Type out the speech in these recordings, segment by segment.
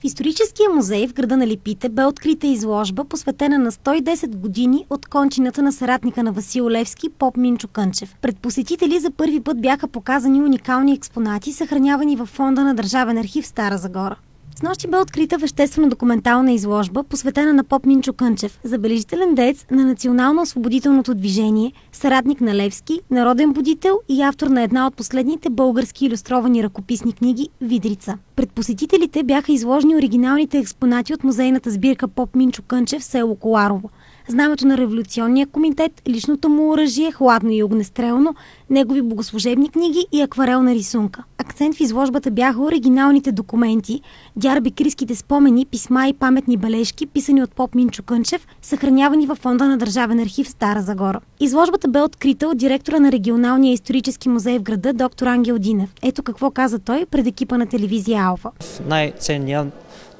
В историческия музей в града на Липите бе открита изложба, посветена на 110 години от кончината на съратника на Васил Левски, поп Минчо Кънчев. Пред посетители за първи път бяха показани уникални експонати, съхранявани във фонда на Държавен архив Стара Загора. Снощи бе открита веществено-документална изложба, посветена на поп Минчо Кънчев, забележителен деец на национално-освободителното движение, съратник на Левски, народен будител и автор на една от последните български илюстровани ръкописни книги «Видрица». Пред посетителите бяха изложени оригиналните експонати от музейната сбирка поп Минчо Кънчев в село Коларово. Знамето на революционния комитет, личното му оръжие, хладно и огнестрелно, негови богослужебни книги и акварелна рисунка. Акцент в изложбата бяха оригиналните документи, дярбекирските спомени, писма и паметни бележки, писани от поп Минчо Кънчев, съхранявани във фонда на Държавен архив Стара Загора. Изложбата бе открита от директора на регионалния исторически музей в града доктор Ангел Динев. Ето какво каза той пред екипа на телевизия Алфа. Най-ценният,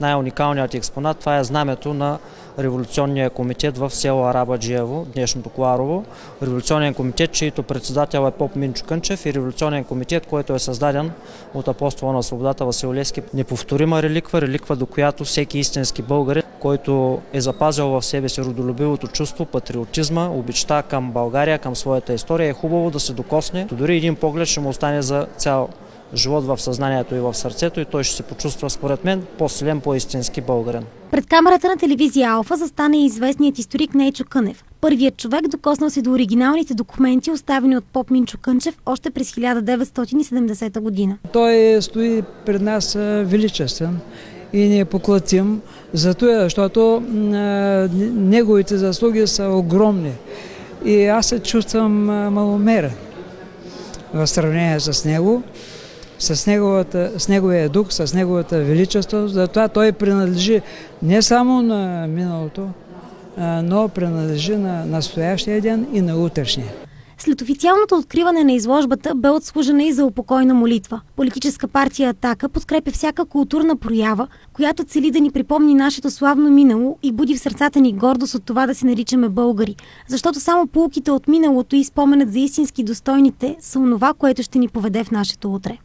най-уникалният експонат, това е знамето на революционния комитет в село Арабаджиево, днешното Коларово. Революционен комитет, чието председател е поп Минчо Кънчев, и революционен комитет, който е създаден от апостола на свободата Васил Левски. Неповторима реликва, до която всеки истински българин, който е запазил в себе си родолюбивото чувство, патриотизма, обичта към България, към своята история, е хубаво да се докосне. Дори един поглед ще му остане за цял живот в съзнанието и в сърцето, и той ще се почувства, според мен, по-силен, по-истински българин. Пред камерата на телевизия Алфа застана и известният историк Нейчо Кънев. Първият човек докоснал се до оригиналните документи, оставени от поп Минчо Кънчев още през 1970 година. Той стои пред нас величествен и непоклатим, защото неговите заслуги са огромни. И аз се чувствам маломерен в сравнение с него. С неговия дух, с неговата величество. Затова той принадлежи не само на миналото, но принадлежи на настоящия ден и на утрешния. След официалното откриване на изложбата бе отслужена и за упокойна молитва. Политическа партия Атака подкрепя всяка културна проява, която цели да ни припомни нашето славно минало и буди в сърцата ни гордост от това да се наричаме българи. Защото само поуките от миналото и споменът за истински достойните са онова, което ще ни поведе в нашето утре.